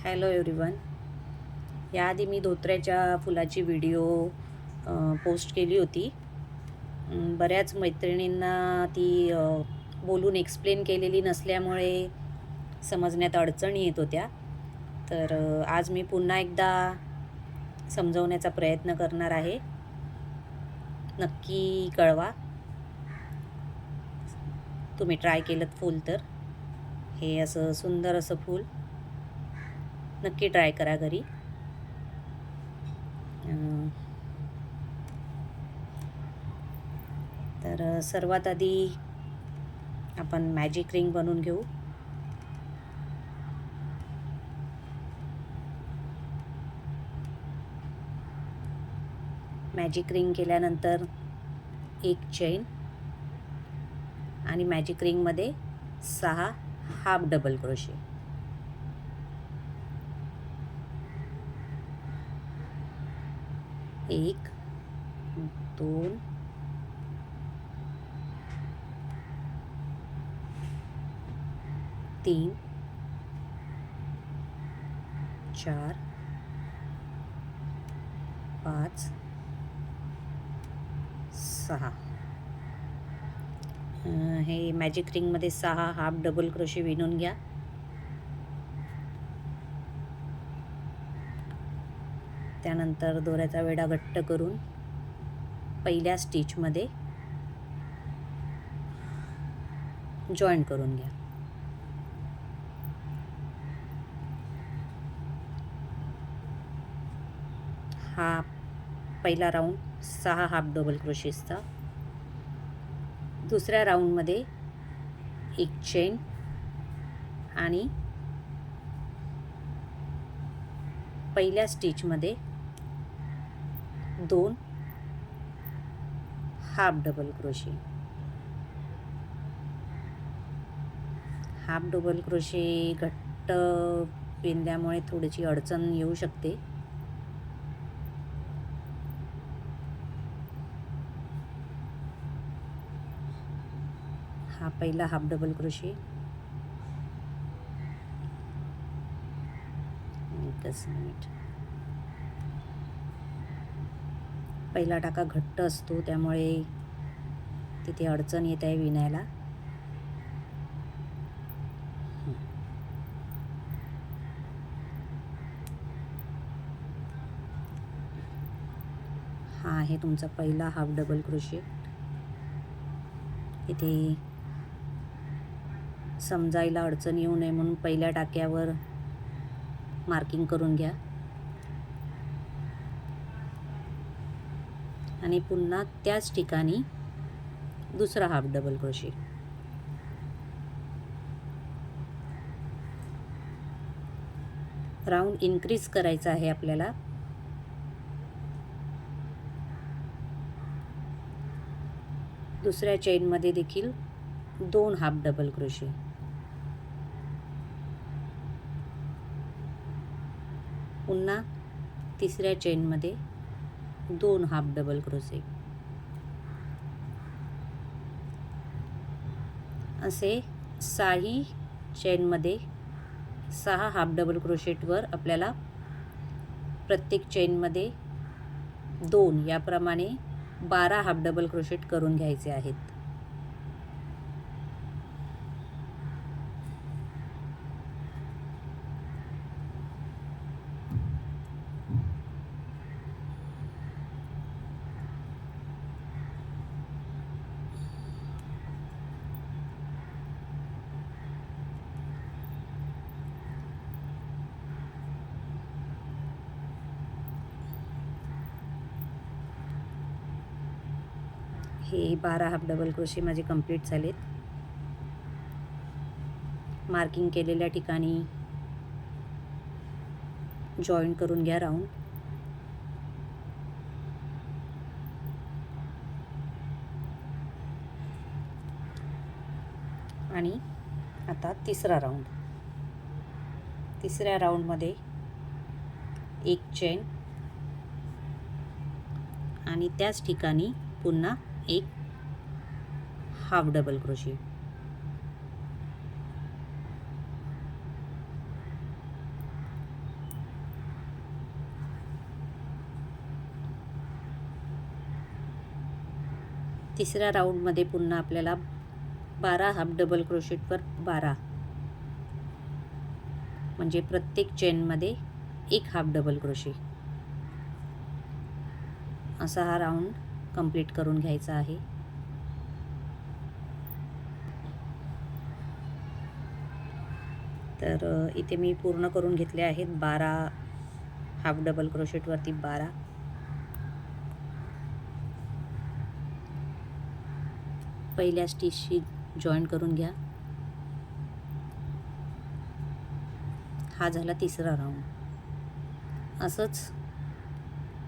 Hello everyone. याआधी मी धोत्र्याच्या फुलाची video post केली होती. बऱ्याच मैत्रिणींना ती बोलून एक्सप्लेन केलेली नसल्यामुळे समजण्यात अडचणी येत होत्या. तर आज मी पुन्हा एकदा समजवण्याचा प्रयत्न करणार आहे. नक्की कळवा तुम्ही ट्राय केलं फूल तर. हे असं सुंदर असं फूल नक्की ट्राय करा घरी. तर सर्वात आधी आपण मॅजिक रिंग बनवून घेऊ. मॅजिक रिंग केल्यानंतर एक चेन आणि मॅजिक रिंगमध्ये 6 हाफ डबल क्रोशे. एक, 2, 3, 4, 5, 6. हे मॅजिक रिंगमध्ये 6 हाफ डबल क्रोशे विणून घ्या. त्यानंतर दोऱ्याचा वेढा घट्ट करून पहिल्या स्टिचमध्ये जॉईंट करून घ्या. हा पहिला राऊंड 6 हाफ डबल क्रोशेसचा. दुसऱ्या राऊंडमध्ये एक चेन आणि पहिल्या स्टिचमध्ये 2 half double crochet. Half double crochet घट्ट विणल्यामुळे थोडीशी अडचण येऊ शकते. हा पहिला हाफ डबल क्रोशे. एकच मिनिट. पहिला टाका घट्ट असतो त्यामुळे तिथे अडचण येत आहे विणायला. हा आहे तुमचा पहिला हाफ डबल क्रोशे. इथे समजायला अडचण येऊ नये म्हणून पहिल्या टाक्यावर मार्किंग करून घ्या आणि पुन्हा त्याच ठिकाणी दुसरा half double crochet. Round increase करायचा आहे आपल्याला. दुसऱ्या चेनमध्ये देखील 2 हाफ डबल क्रोशे. पुन्हा तिसऱ्या चेनमध्ये 2 हाफ डबल क्रोशे. असे 6 चेनमध्ये 6 हाफ डबल क्रोशेटवर आपल्याला प्रत्येक चेनमध्ये 2 याप्रमाणे 12 हाफ डबल क्रोशेट करून घ्यायचे आहेत. हे 12 हाफ डबल क्रोशे माझे कंप्लीट झालेत. मार्किंग केलेल्या ठिकाणी जॉईंट करून घ्या राऊंड. आणि आता तिसरा राऊंड. तिसऱ्या राऊंडमध्ये एक चेन आणि त्याच ठिकाणी पुन्हा एक हाफ डबल क्रोशे. तिसऱ्या राऊंडमध्ये पुन्हा आपल्याला 12 हाफ डबल क्रोशेटवर 12, म्हणजे प्रत्येक चेनमध्ये एक हाफ डबल क्रोशे, असा हा राऊंड कंप्लीट करून घ्यायचा आहे. तर इथे मी पूर्ण करून घेतले आहेत 12 हाफ डबल क्रोशेटवरती 12. पहिल्या स्टिचशी जॉईन करून घ्या. हा झाला तिसरा राऊंड. असंच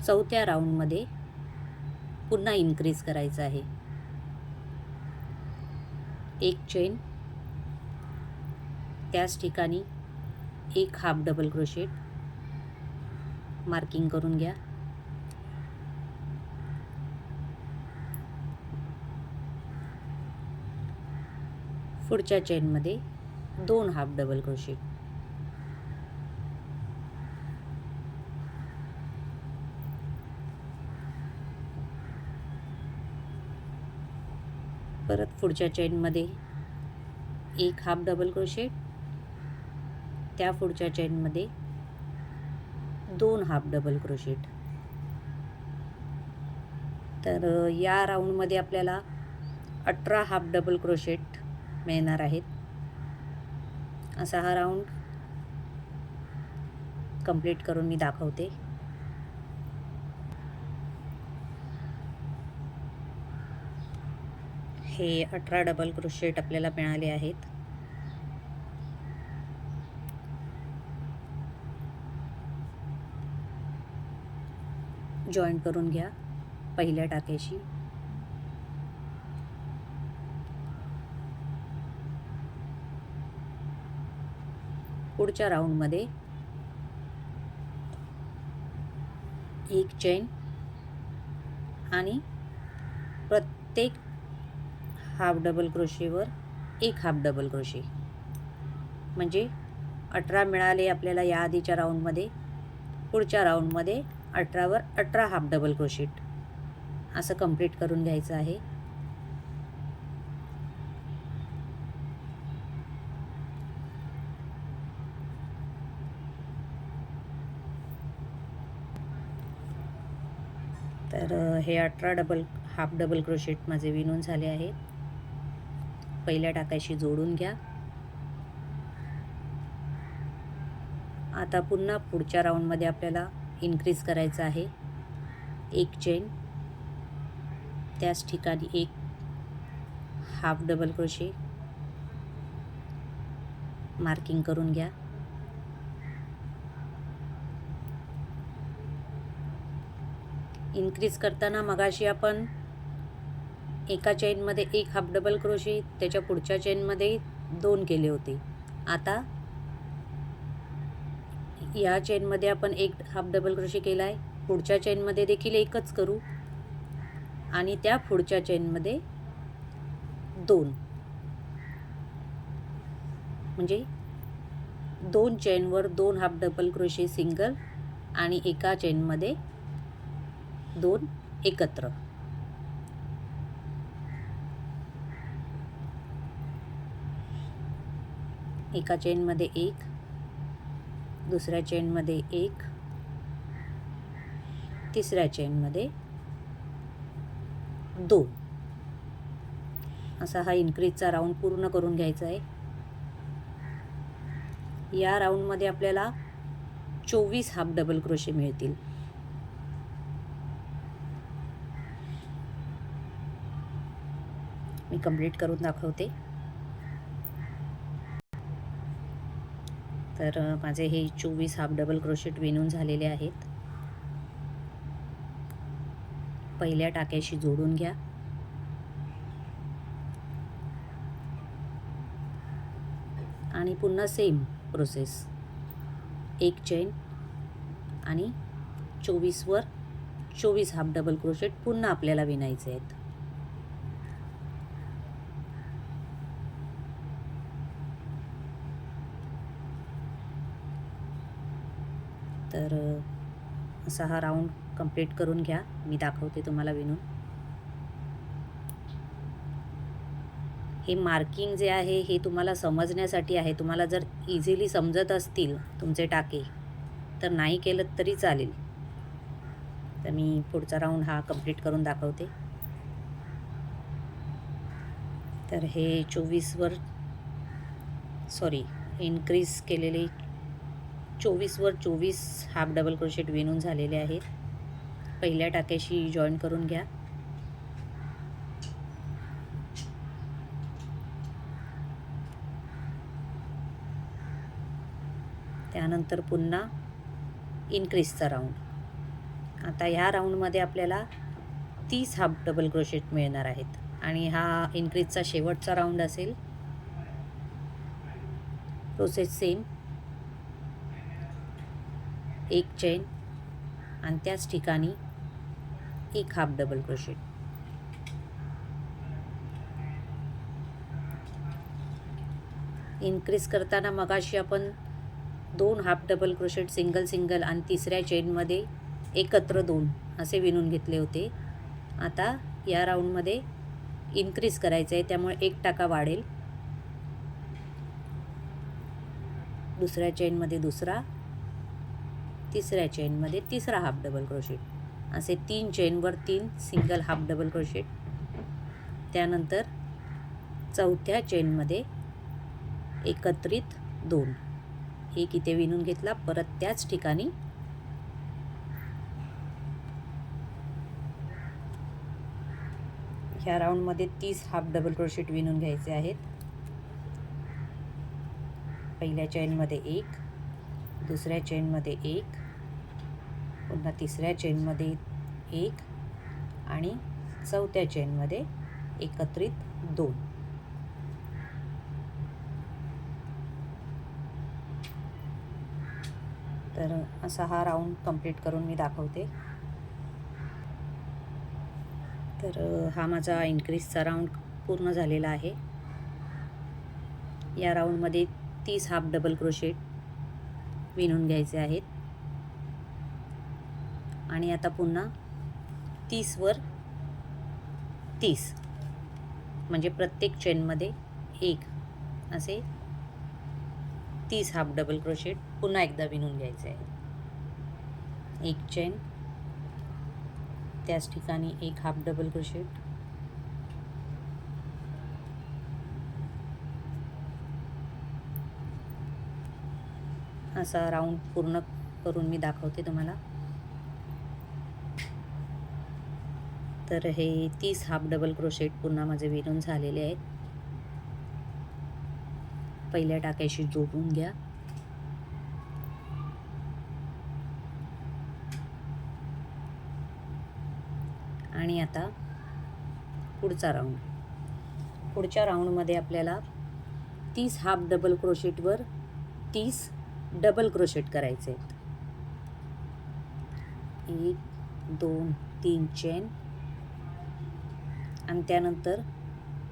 चौथ्या राऊंडमध्ये पुन्हा इन्क्रीज करायचं आहे. एक चेन, त्याच ठिकाणी एक हाफ डबल क्रोशेट मार्किंग करून घ्या. पुढच्या चेनमध्ये 2 हाफ डबल क्रोशेट, परत पुढच्या चेनमध्ये एक हाफ डबल क्रोशेट, त्या पुढच्या चेनमध्ये 2 हाफ डबल क्रोशेट. तर या राऊंडमध्ये आपल्याला 18 हाफ डबल क्रोशेट मिळणार आहेत. असा हा राऊंड कंप्लीट करून मी दाखवते. हे 18 डबल क्रोशेट आपल्याला मिळाले आहेत. जॉईंट करून घ्या पहिल्या टाक्याशी. पुढच्या राऊंडमध्ये एक चेन आणि प्रत्येक हाफ डबल क्रोशेवर एक हाफ डबल क्रोशे, म्हणजे 18 मिळाले आपल्याला या आधीच्या राऊंडमध्ये. पुढच्या राऊंडमध्ये 18वर 18 हाफ डबल क्रोशेट, असं कंप्लीट करून घ्यायचं आहे. तर हे 18 हाफ डबल क्रोशेट माझे विणून झाले आहेत. पहिल्या टाकाशी जोडून घ्या. आता पुन्हा पुढच्या राऊंडमध्ये आपल्याला इन्क्रीज करायचं आहे. एक चेन, त्याच ठिकाणी एक हाफ डबल क्रोशे मार्किंग करून घ्या. इन्क्रीज करताना मगाशी आपण एका चेनमध्ये एक हाफ डबल क्रोशे, त्याच्या पुढच्या चेनमध्ये 2 केले होते. आता या चेनमध्ये आपण एक हाफ डबल क्रोशे केला आहे, पुढच्या चेनमध्ये देखील एकच करू आणि त्या पुढच्या चेनमध्ये 2, म्हणजे 2 चेनवर 2 हाफ डबल क्रोशे सिंगल आणि एका चेनमध्ये 2 एकत्र. एका चेनमध्ये 1, दुसऱ्या चेनमध्ये 1, तिसऱ्या चेनमध्ये 2, असा हा इन्क्रीजचा राऊंड पूर्ण करून घ्यायचा आहे. या राऊंडमध्ये आपल्याला 24 हाफ डबल क्रोशे मिळतील. मी कंप्लीट करून दाखवते. तर माझे हे 24 हाफ डबल क्रोशेट विणून झालेले आहेत. पहिल्या टाक्याशी जोडून घ्या. आणि पुन्हा सेम प्रोसेस, एक चेन आणि 24वर 24 हाफ डबल क्रोशेट पुन्हा आपल्याला विणायचे आहेत. तर असा हा राऊंड कंप्लीट करून घ्या. मी दाखवते तुम्हाला विणून. हे मार्किंग जे आहे हे तुम्हाला समजण्यासाठी आहे. तुम्हाला जर इझिली समजत असतील तुमचे टाके तर नाही केलं तरी चालेल. तर मी पुढचा राऊंड हा कंप्लीट करून दाखवते. तर हे 24वर इन्क्रीज केलेले 24वर 24 हाफ डबल क्रोशेट विणून झालेले आहेत. पहिल्या टाक्याशी जॉईन करून घ्या. त्यानंतर पुन्हा इन्क्रीजचा राऊंड. आता ह्या राऊंडमध्ये आपल्याला 30 हाफ डबल क्रोशेट मिळणार आहेत आणि हा इन्क्रीजचा शेवटचा राऊंड असेल. प्रोसेस सेम, एक चेन आणि त्याच ठिकाणी एक हाफ डबल क्रोशेट. इन्क्रीज करताना मगाशी आपण 2 हाफ डबल क्रोशेट सिंगल आणि तिसऱ्या चेनमध्ये एकत्र 2 असे विणून घेतले होते. आता या राऊंडमध्ये इन्क्रीज करायचं आहे, त्यामुळे एक टाका वाढेल. दुसऱ्या चेनमध्ये दुसरा, तिसऱ्या चेनमध्ये तिसरा हाफ डबल क्रोशेट, असे 3 चेनवर 3 सिंगल हाफ डबल क्रोशेट. त्यानंतर चौथ्या चेनमध्ये एकत्रित 2, एक इथे विणून घेतला. परत त्याच ठिकाणी ह्या राऊंडमध्ये 30 हाफ डबल क्रोशेट विणून घ्यायचे आहेत. पहिल्या चेनमध्ये एक, दुसऱ्या चेनमध्ये एक, पुन्हा तिसऱ्या चेनमध्ये एक आणि चौथ्या चेनमध्ये एकत्रित 2. तर असा हा राऊंड कंप्लीट करून मी दाखवते. तर हा माझा इन्क्रीजचा राऊंड पूर्ण झालेला आहे. या राऊंडमध्ये 30 हाफ डबल क्रोशेट विणून घ्यायचे आहेत आणि आता पुन्हा 30वर 30 म्हणजे प्रत्येक चेनमध्ये एक असे 30 हाफ डबल क्रोशेट पुन्हा एकदा विणून घ्यायचे आहे. एक चेन, त्याच ठिकाणी एक हाफ डबल क्रोशेट, असा राऊंड पूर्ण करून मी दाखवते तुम्हाला. तर हे 30 हाफ डबल क्रोशेट पुन्हा माझे विणून झालेले आहेत. पहिल्या टाक्याशी जोडून घ्या. आणि आता पुढचा राऊंड. पुढच्या राऊंडमध्ये आपल्याला 30 हाफ डबल क्रोशेटवर 30 डबल क्रोशेट करायचे आहेत. 1 2 3 चेन आणि त्यानंतर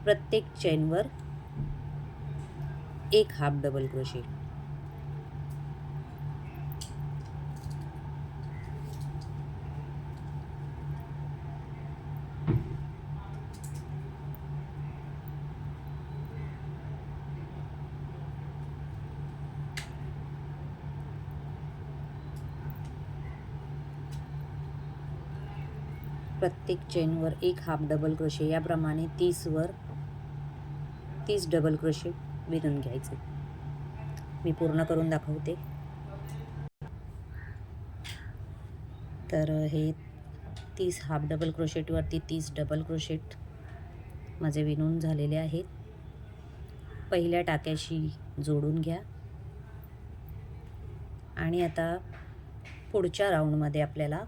प्रत्येक चेनवर एक हाफ डबल क्रोशेट. प्रत्येक चेनवर एक हाफ डबल क्रोशे, याप्रमाणे 30वर 30 डबल क्रोशेट विणून घ्यायचे. मी पूर्ण करून दाखवते. तर हे 30 हाफ डबल क्रोशेटवरती 30 डबल क्रोशेट माझे विणून झालेले आहेत. पहिल्या टाक्याशी जोडून घ्या आणि आता पुढच्या राऊंडमध्ये आपल्याला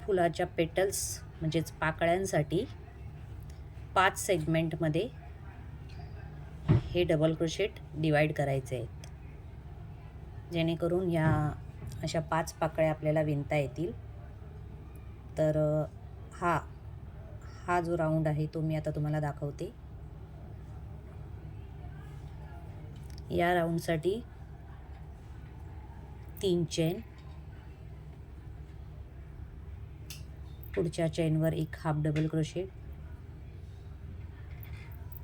फुलाच्या पेटल्स म्हणजेच पाकळ्यांसाठी 5 सेगमेंटमध्ये हे डबल क्रोशेट डिवाइड करायचे आहेत, जेणेकरून या अशा 5 पाकळ्या आपल्याला विणता येतील. तर हा जो राऊंड आहे तो मी आता तुम्हाला दाखवते. या राऊंडसाठी 3 चेन, पुढच्या चेनवर एक हाफ डबल क्रोशेट,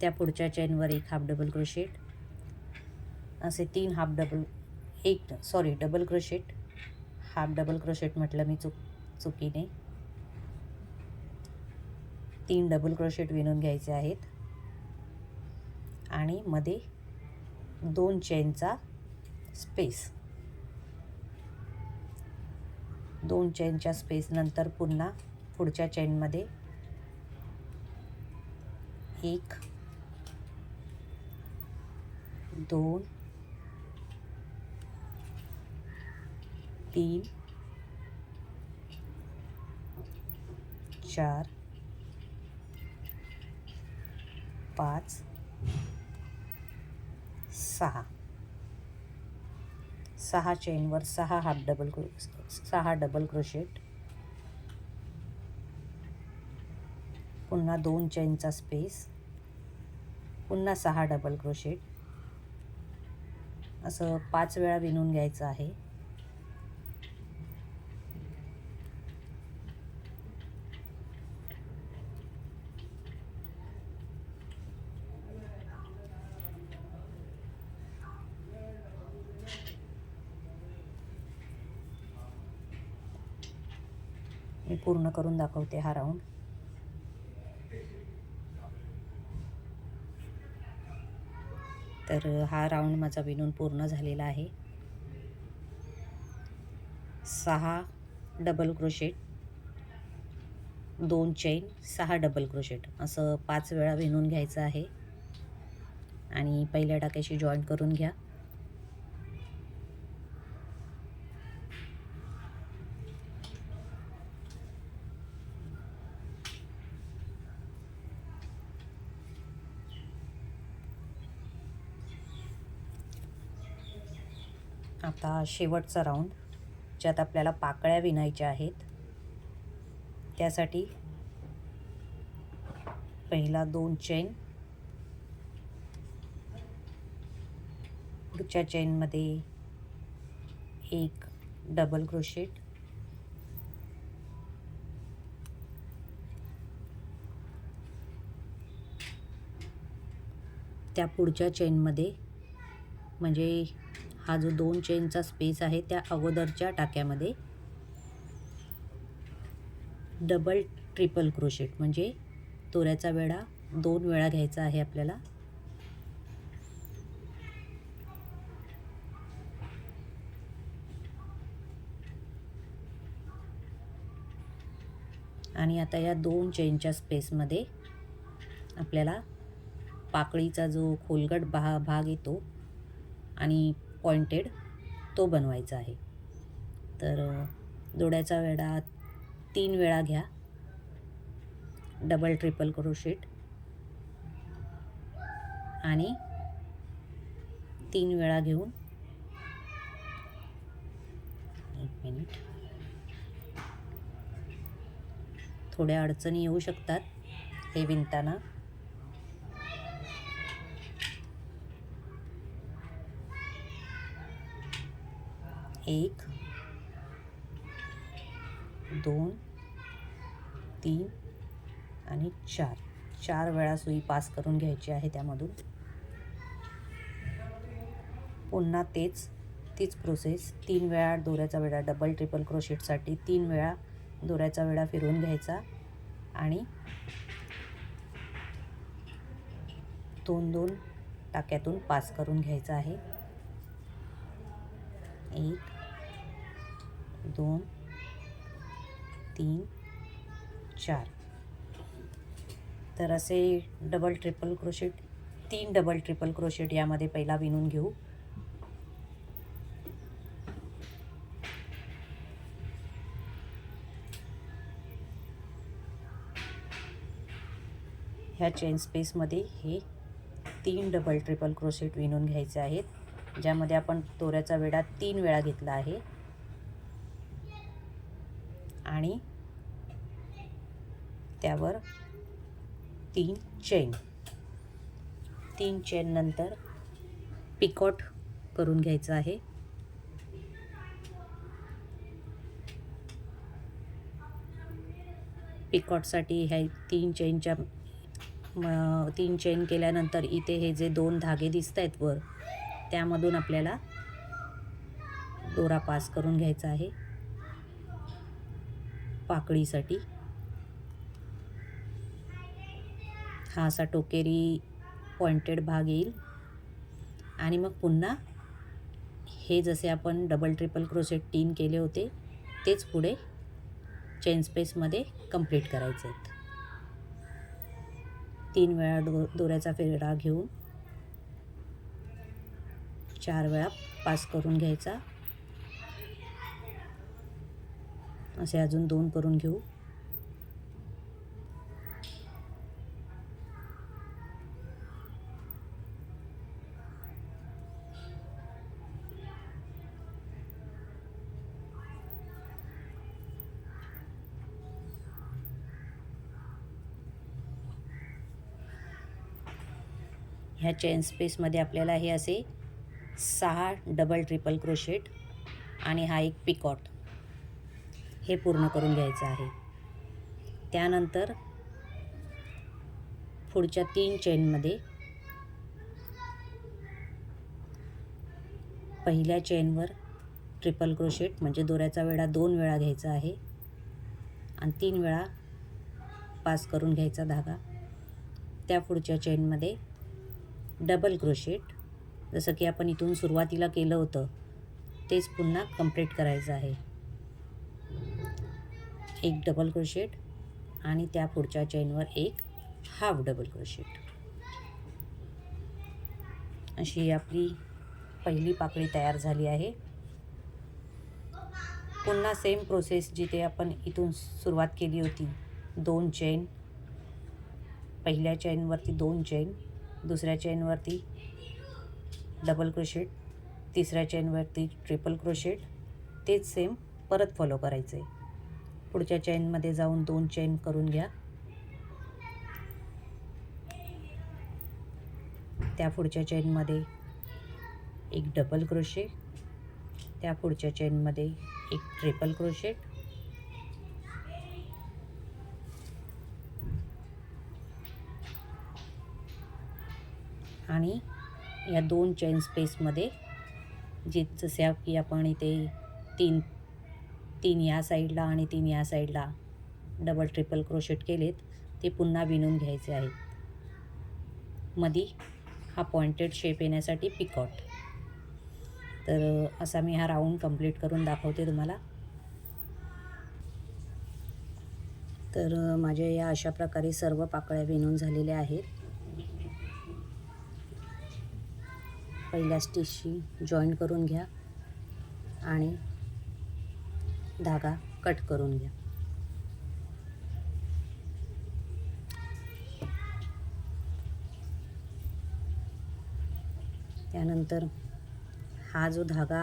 त्या पुढच्या चेनवर एक हाफ डबल क्रोशेट, असे 3 double crochet, half double crochet म्हटलं मी चुकीने. 3 डबल क्रोशेट विणून घ्यायचे आहेत आणि मध्ये 2 चेनचा स्पेस. 2 चेनच्या स्पेस नंतर पुन्हा पुढच्या चेनमध्ये 1 2 3 4 5 6 चेनवर 6 डबल क्रोशेट, पुन्हा 2 चेनचा स्पेस, पुन्हा 6 डबल क्रोशेट, असं 5 वेळा विणून घ्यायचं आहे. मी पूर्ण करून दाखवते हा राऊंड. तर हा राऊंड माझा विणून पूर्ण झालेला आहे. 6 double crochet, 2 chain, 6 double crochet असं 5 वेळा विणून घ्यायचं आहे आणि पहिल्या टाक्याशी जॉईंट करून घ्या. आता शेवटचा राऊंड, ज्यात आपल्याला पाकळ्या विणायच्या आहेत. त्यासाठी पहिला 2 चेन, पुढच्या चेनमध्ये 1 डबल क्रोशेट, त्या पुढच्या चेनमध्ये, म्हणजे हा जो 2 चेनचा स्पेस आहे त्या अगोदरच्या टाक्यामध्ये डबल ट्रिपल क्रोशेट, म्हणजे दोऱ्याचा वेढा 2 वेळा घ्यायचा आहे आपल्याला. आणि आता या 2 चेनच्या स्पेसमध्ये आपल्याला पाकळीचा जो खोलगट भाग येतो आणि पॉइंटेड तो बनवायचा आहे. तर दोऱ्याचा वेढा 3 वेळा घ्या, डबल ट्रिपल क्रोशेट, आणि 3 वेळा घेऊन, 1 मिनिट, थोड्या अडचणी येऊ शकतात हे विणताना. एक, 2, 3 आणि 4 वेळा सुई पास करून घ्यायची आहे त्यामधून. पुन्हा तीच प्रोसेस 3 वेळा दोऱ्याचा वेढा डबल ट्रिपल क्रोशेटसाठी 3 वेळा दोऱ्याचा वेढा फिरवून घ्यायचा आणि 2 टाक्यातून पास करून घ्यायचा आहे. 1 2 3 4. तर असे 3 डबल ट्रिपल क्रोशेट यामध्ये पहिला विणून घेऊ. ह्या चेन स्पेसमध्ये हे 3 डबल ट्रिपल क्रोशेट विणून घ्यायचे आहेत, ज्यामध्ये आपण दोऱ्याचा वेढा 3 वेळा घेतला आहे आणि त्यावर 3 चेन नंतर पिकॉट करून घ्यायचं आहे. पिकॉटसाठी ह्या 3 चेनच्या 3 चेन केल्यानंतर इथे हे जे 2 धागे दिसत आहेत वर, त्यामधून आपल्याला दोरा पास करून घ्यायचा आहे पाकळीसाठी. हा असा टोकेरी पॉइंटेड भाग येईल आणि मग पुन्हा हे जसे आपण डबल ट्रिपल क्रोशेट 3 केले होते तेच पुढे चेन स्पेसमध्ये कंप्लीट करायचे आहेत. 3 वेळा दोऱ्याचा फेरा घेऊन 4 वेळा पास करून घ्यायचा. असे अजून 2 करून घेऊ. ह्या चेन स्पेसमध्ये आपल्याला हे असे 6 डबल ट्रिपल क्रोशेट आणि हा एक पिकॉट हे पूर्ण करून घ्यायचं आहे. त्यानंतर पुढच्या 3 चेनमध्ये पहिल्या चेनवर ट्रिपल क्रोशेट म्हणजे दोऱ्याचा वेढा 2 वेळा घ्यायचा आहे आणि 3 वेळा पास करून घ्यायचा धागा. त्या पुढच्या चेनमध्ये डबल क्रोशेट, जसं की आपण इथून सुरुवातीला केलं होतं तेच पुन्हा कंप्लीट करायचं आहे. एक डबल क्रोशेट आणि त्या पुढच्या चेनवर एक हाफ डबल क्रोशेट. अशी आपली पहिली पाकळी तयार झाली आहे. पुन्हा सेम प्रोसेस जिथे आपण इथून सुरुवात केली होती, 2 चेन, पहिल्या चेनवरती 2 चेन, दुसऱ्या चेनवरती डबल क्रोशेट, तिसऱ्या चेनवरती ट्रिपल क्रोशेट, तेच सेम परत फॉलो करायचं आहे. पुढच्या चेनमध्ये जाऊन 2 चेन करून घ्या. त्या पुढच्या चेनमध्ये एक डबल क्रोशेट, त्या पुढच्या चेनमध्ये एक ट्रिपल क्रोशेट, आणि या 2 चेन स्पेसमध्ये जसे की आपण इथे 3 या साईडला आणि 3 या साईडला डबल ट्रिपल क्रोशेट केलेत ते पुन्हा विणून घ्यायचे आहेत. मधी हा पॉइंटेड शेप येण्यासाठी पिकॉट. तर असा मी हा राऊंड कंप्लीट करून दाखवते तुम्हाला. तर माझ्या या अशा प्रकारे सर्व पाकळ्या विणून झालेल्या आहेत. पहिल्या स्टिचशी जॉईन करून घ्या आणि धागा कट करून घ्या. त्यानंतर हा जो धागा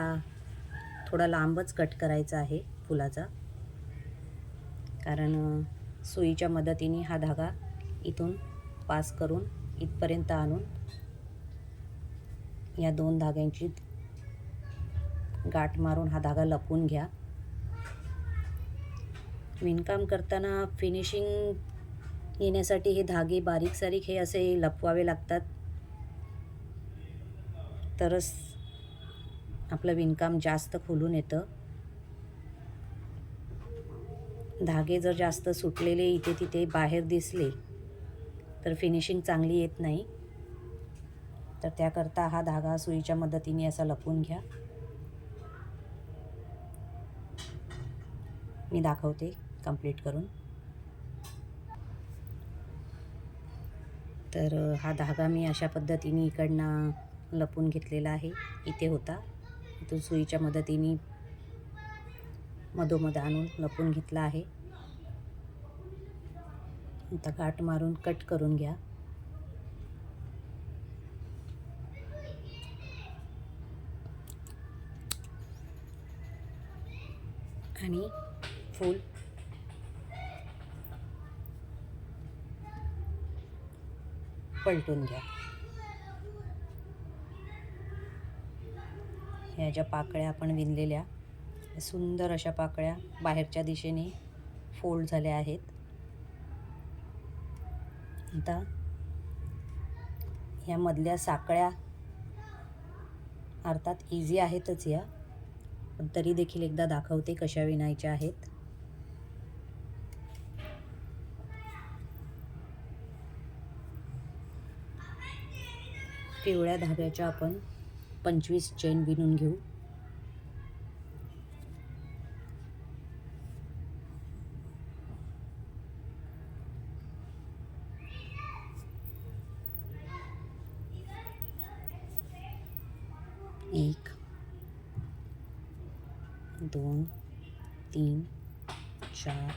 थोडा लांबच कट करायचा आहे फुलाचा, कारण सुईच्या मदतीने हा धागा इथून पास करून इथपर्यंत आणून या 2 धाग्यांची गाठ मारून हा धागा लपवून घ्या. विणकाम करताना फिनिशिंग येण्यासाठी हे धागे बारीक सारीक हे असे लपवावे लागतात, तरच आपलं विणकाम जास्त खुलून येतं. धागे जर जास्त सुटलेले इथे तिथे बाहेर दिसले तर फिनिशिंग चांगली येत नाही. तर त्याकरता हा धागा सुईच्या मदतीने असा लपवून घ्या. मी दाखवते कंप्लीट करून. तर हा धागा मी अशा पद्धतीने इकडनं लपवून घेतलेला आहे. इथे होता, इथून सुईच्या मदतीने मधोमध आणून लपवून घेतला आहे. आता गाठ मारून कट करून घ्या. आणि फूल पलटून घ्या. ह्या ज्या पाकळ्या आपण विणलेल्या सुंदर अशा पाकळ्या बाहेरच्या दिशेने फोल्ड झाल्या आहेत. आता ह्या मधल्या साकळ्या अर्थात इझी आहेतच या, पण तरी देखील एकदा दाखवते कशा विणायच्या आहेत. पिवळ्या धाग्याच्या आपण 25 चेन विणून घेऊ. एक, 2, 3, 4,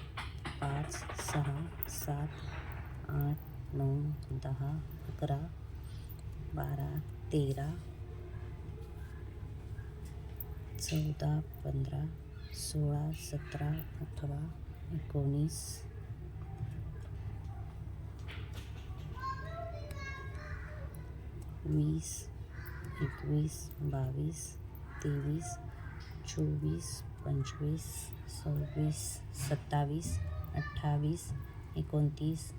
5, 6, 7, 8, 9, 10, 11, 12, 13, 14, 15, 16, 17, 18, 19, 20, 21, 22, 23, 24, 25, 26, 27, 28, 29,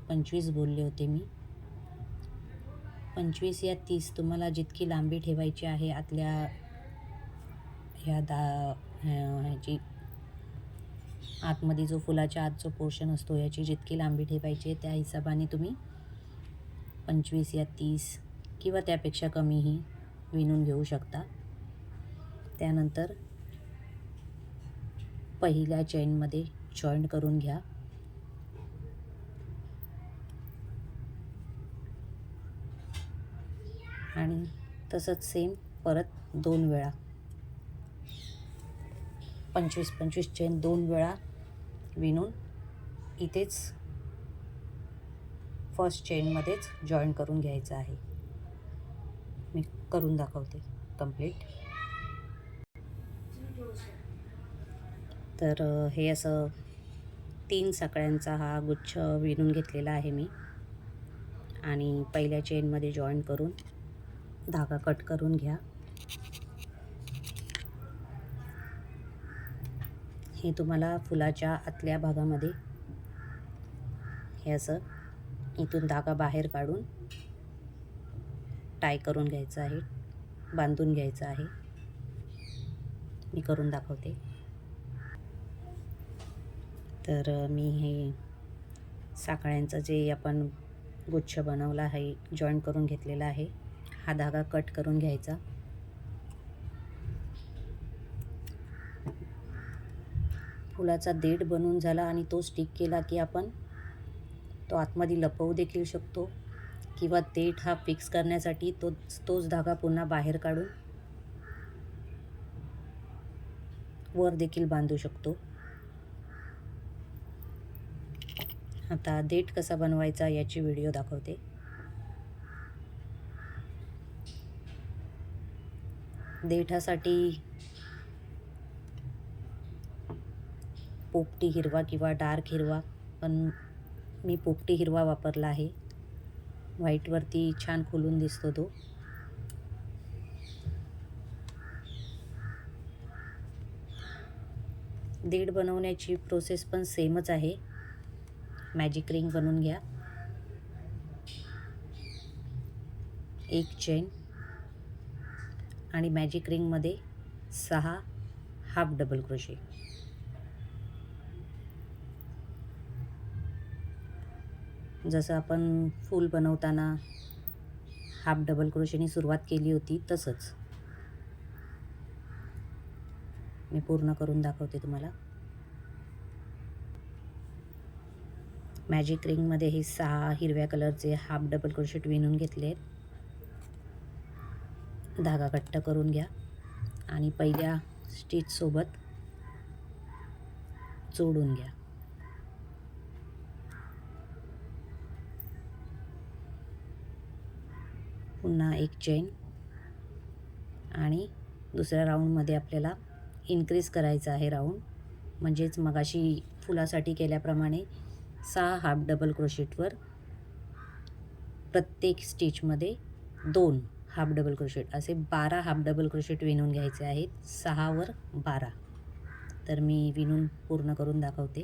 25 बोलले होते मी. 25 या 30 तुम्हाला जितकी लांबी ठेवायची आहे आतल्या ह्याची आतमध्ये जो फुलाच्या आत जो पोर्शन असतो याची जितकी लांबी ठेवायची आहे त्या हिशोबाने तुम्ही 25 या 30 किंवा त्यापेक्षा कमीही विणून घेऊ शकता. त्यानंतर पहिल्या चेनमध्ये जॉईंट करून घ्या. आणि तसंच सेम परत 2 वेळा 25 चेन 2 वेळा विणून इथेच फर्स्ट चेनमध्येच जॉईन करून घ्यायचं आहे. मी करून दाखवते कंप्लीट. तर हे असं 3 साकळ्यांचा हा गुच्छ विणून घेतलेला आहे मी. आणि पहिल्या चेनमध्ये जॉईन करून धागा कट करून घ्या. हे तुम्हाला फुलाच्या आतल्या भागामध्ये हे असं इथून धागा बाहेर काढून टाय करून घ्यायचं आहे, बांधून घ्यायचं आहे. मी करून दाखवते. तर मी हे साकळ्यांचं जे आपण गुच्छ बनवला आहे जॉईन करून घेतलेला आहे. हा धागा कट करून घ्यायचा. फुलाचा देठ बनवून झाला आणि तो स्टिक केला की आपण तो आतमध्ये लपवू देखील शकतो किंवा देठ हा फिक्स करण्यासाठी तोच धागा पुन्हा बाहेर काढून वर देखील बांधू शकतो. आता देठ कसा बनवायचा याची व्हिडिओ दाखवते. देठासाठी पोपटी हिरवा किंवा डार्क हिरवा, पण मी पोपटी हिरवा वापरला आहे. व्हाईटवरती छान खुलून दिसतो तो. देठ बनवण्याची प्रोसेस पण सेमच आहे. मॅजिक रिंग बनवून घ्या. एक चेन आणि मॅजिक रिंगमध्ये 6 हाफ डबल क्रोशे. जसं आपण फूल बनवताना हाफ डबल क्रोशेने सुरुवात केली होती तसंच मी पूर्ण करून दाखवते तुम्हाला. मॅजिक रिंगमध्ये हे 6 हिरव्या कलरचे हाफ डबल क्रोशेट विणून घेतले. धागा घट्ट करून घ्या आणि पहिल्या स्टिच सोबत जोडून घ्या. पुन्हा एक चेन आणि दुसऱ्या राऊंडमध्ये आपल्याला इन्क्रीज करायचं आहे राऊंड. म्हणजेच मगाशी फुलासाठी केल्याप्रमाणे 6 हाफ डबल क्रोशेटवर प्रत्येक स्टिचमध्ये 2 हाफ डबल क्रोशेट असे 12 हाफ डबल क्रोशेट विणून घ्यायचे आहेत. 6 वर 12. तर मी विणून पूर्ण करून दाखवते.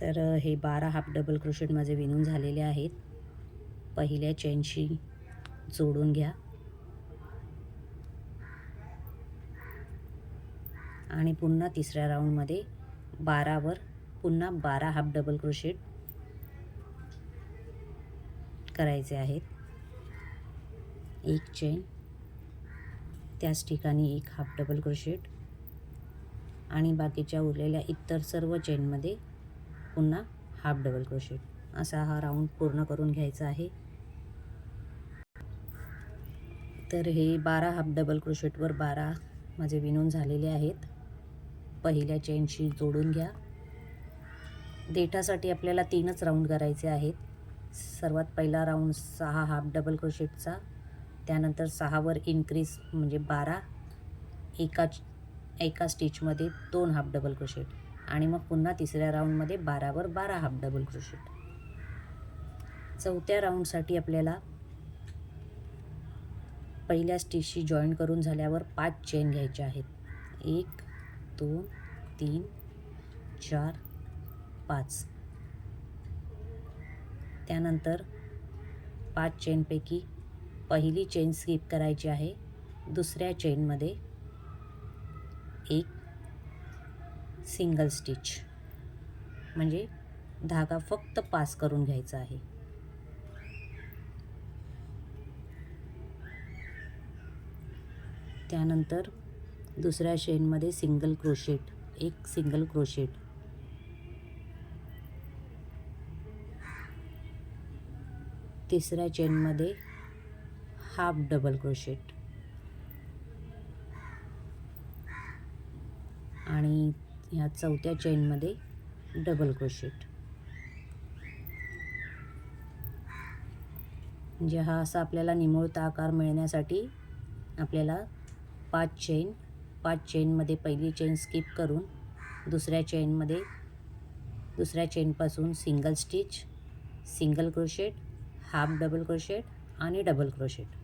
तर हे 12 हाफ डबल क्रोशेट माझे विणून झालेले आहेत. पहिल्या चेनशी जोडून घ्या आणि पुन्हा तिसऱ्या राऊंडमध्ये 12वर पुन्हा 12 हाफ डबल क्रोशेट करायचे आहेत. एक चेन, त्याच ठिकाणी एक हाफ डबल क्रोशेट आणि बाकीच्या उरलेल्या इतर सर्व चेनमध्ये पुन्हा हाफ डबल क्रोशेट. असा हा राऊंड पूर्ण करून घ्यायचा आहे. तर हे 12 हाफ डबल क्रोशेटवर 12 माझे विणून झालेले आहेत. पहिल्या चेनशी जोडून घ्या. देठासाठी आपल्याला 3च राऊंड करायचे आहेत. सर्वात पहिला राऊंड 6 हाफ डबल क्रोशेटचा, त्यानंतर 6वर इन्क्रीज म्हणजे 12, एका स्टिचमध्ये 2 हाफ डबल क्रोशेट आणि मग पुन्हा तिसऱ्या राऊंडमध्ये 12वर 12 हाफ डबल क्रोशेट. चौथ्या राऊंडसाठी आपल्याला पहिल्या स्टिचशी जॉईन करून झाल्यावर 5 चेन घ्यायच्या आहेत. 1 2 3 4 5. त्यानंतर 5 चेनपैकी पहिली चेन स्किप करायची आहे. दुसऱ्या चेनमध्ये एक सिंगल स्टिच म्हणजे धागा फक्त पास करून घ्यायचा आहे. त्यानंतर दुसऱ्या चेनमध्ये सिंगल क्रोशेट, एक सिंगल क्रोशेट. तिसऱ्या चेनमध्ये हाफ डबल क्रोशेट आणि ह्या चौथ्या चेनमध्ये डबल क्रोशेट. म्हणजे हा असा आपल्याला निमुळता आकार मिळण्यासाठी आपल्याला 5 चेनमध्ये पहिली चेन स्किप करून दुसऱ्या चेनपासून single stitch, single crochet, half double crochet आणि डबल क्रोशेट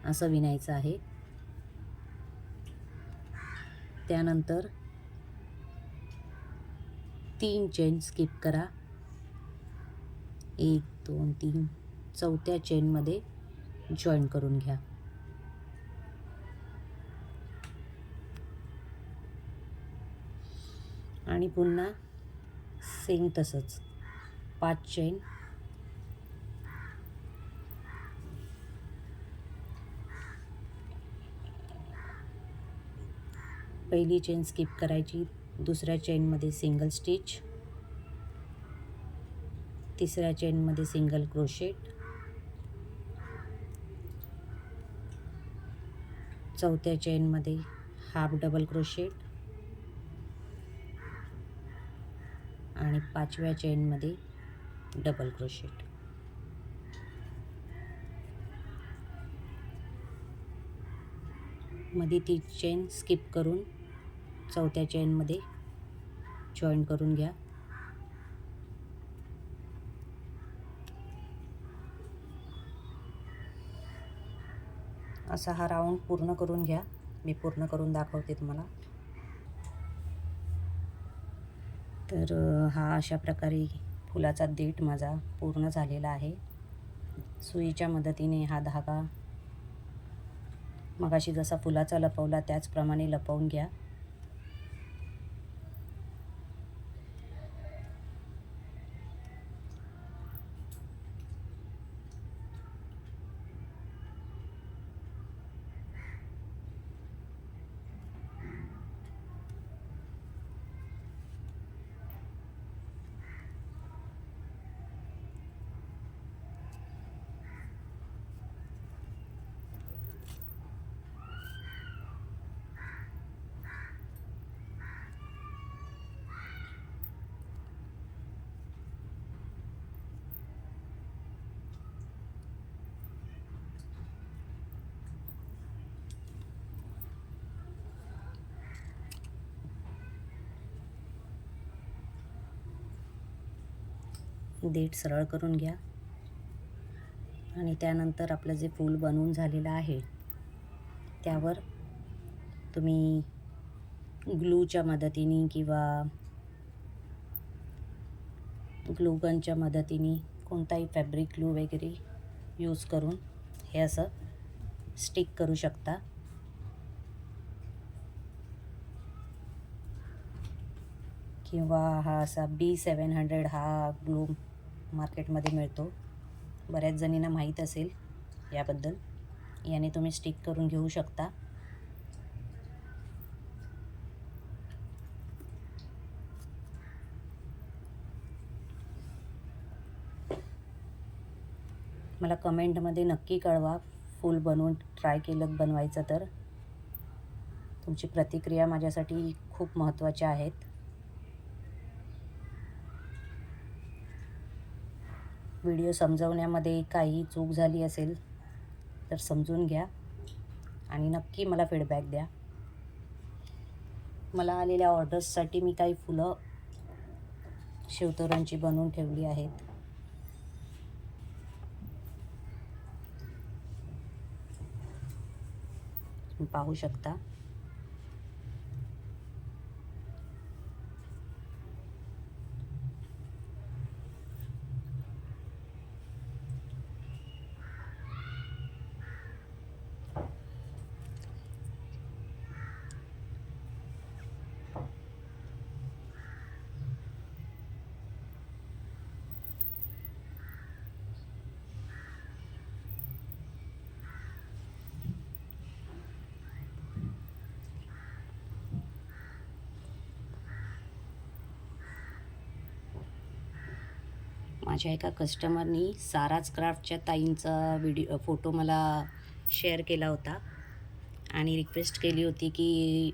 असं विणायचं आहे. त्यानंतर 3 चेन स्किप करा. 1 2 3. चौथ्या चेनमध्ये जॉईन करून घ्या. आणि पुन्हा सेम तसंच 5 चेन, पहिली चेन स्किप करायची. दुसऱ्या चेनमध्ये सिंगल स्टिच, तिसऱ्या चेनमध्ये सिंगल क्रोशेट, चौथ्या चेनमध्ये हाफ डबल क्रोशेट आणि 5व्या चेनमध्ये डबल क्रोशेट. मध्ये ती चेन स्किप करून चौथ्या चेनमध्ये जॉईन करून घ्या. असा हा राऊंड पूर्ण करून घ्या. मी पूर्ण करून दाखवते तुम्हाला. तर हा अशा प्रकारे फुलाचा देठ माझा पूर्ण झालेला आहे. सुईच्या मदतीने हा धागा मगाशी जसा फुलाचा लपवला त्याचप्रमाणे लपवून घ्या. देठ सरळ करून घ्या आणि त्यानंतर आपलं जे फूल बनवून झालेलं आहे त्यावर तुम्ही ग्लूच्या मदतीने किंवा ग्लू गनच्या मदतीने कोणताही फॅब्रिक ग्लू वगैरे यूज करून हे असं स्टिक करू शकता. किंवा हा असा B700 हा ग्लू मार्केटमध्ये मिळतो. बऱ्याच जणींना माहीत असेल याबद्दल. याने तुम्ही स्टिक करून घेऊ शकता. मला कमेंटमध्ये नक्की कळवा, फूल बनवून ट्राय केलं बनवायचं तर. तुमची प्रतिक्रिया माझ्यासाठी खूप महत्त्वाच्या आहेत. व्हिडिओ समजवण्यामध्ये काही चूक झाली असेल तर समजून घ्या आणि नक्की मला फीडबॅक द्या. मला आलेल्या ऑर्डर्ससाठी मी काही फुलं शिवतोरणची बनवून ठेवली आहेत. तुम्ही पाहू शकता. माझ्या एका कस्टमरनी साराच क्राफ्टच्या ताईंचा फोटो मला शेअर केला होता आणि रिक्वेस्ट केली होती की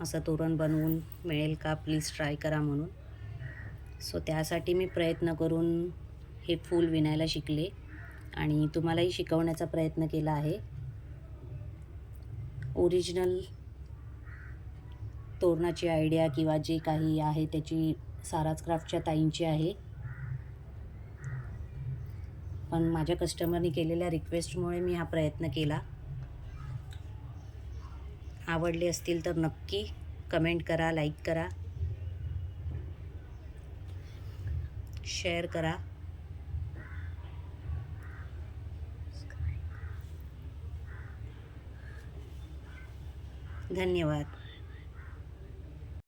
असं तोरण बनवून मिळेल का, प्लीज ट्राय करा म्हणून. सो त्यासाठी मी प्रयत्न करून हे फूल विणायला शिकले आणि तुम्हालाही शिकवण्याचा प्रयत्न केला आहे. ओरिजिनल तोरणाची आयडिया किंवा जे काही आहे त्याची साराच क्राफ्टच्या ताईंची आहे. पण माझ्या कस्टमरनी केलेल्या रिक्वेस्टमुळे मी हा प्रयत्न केला. आवडले असतील तर नक्की कमेंट करा, लाईक करा, शेअर करा. धन्यवाद.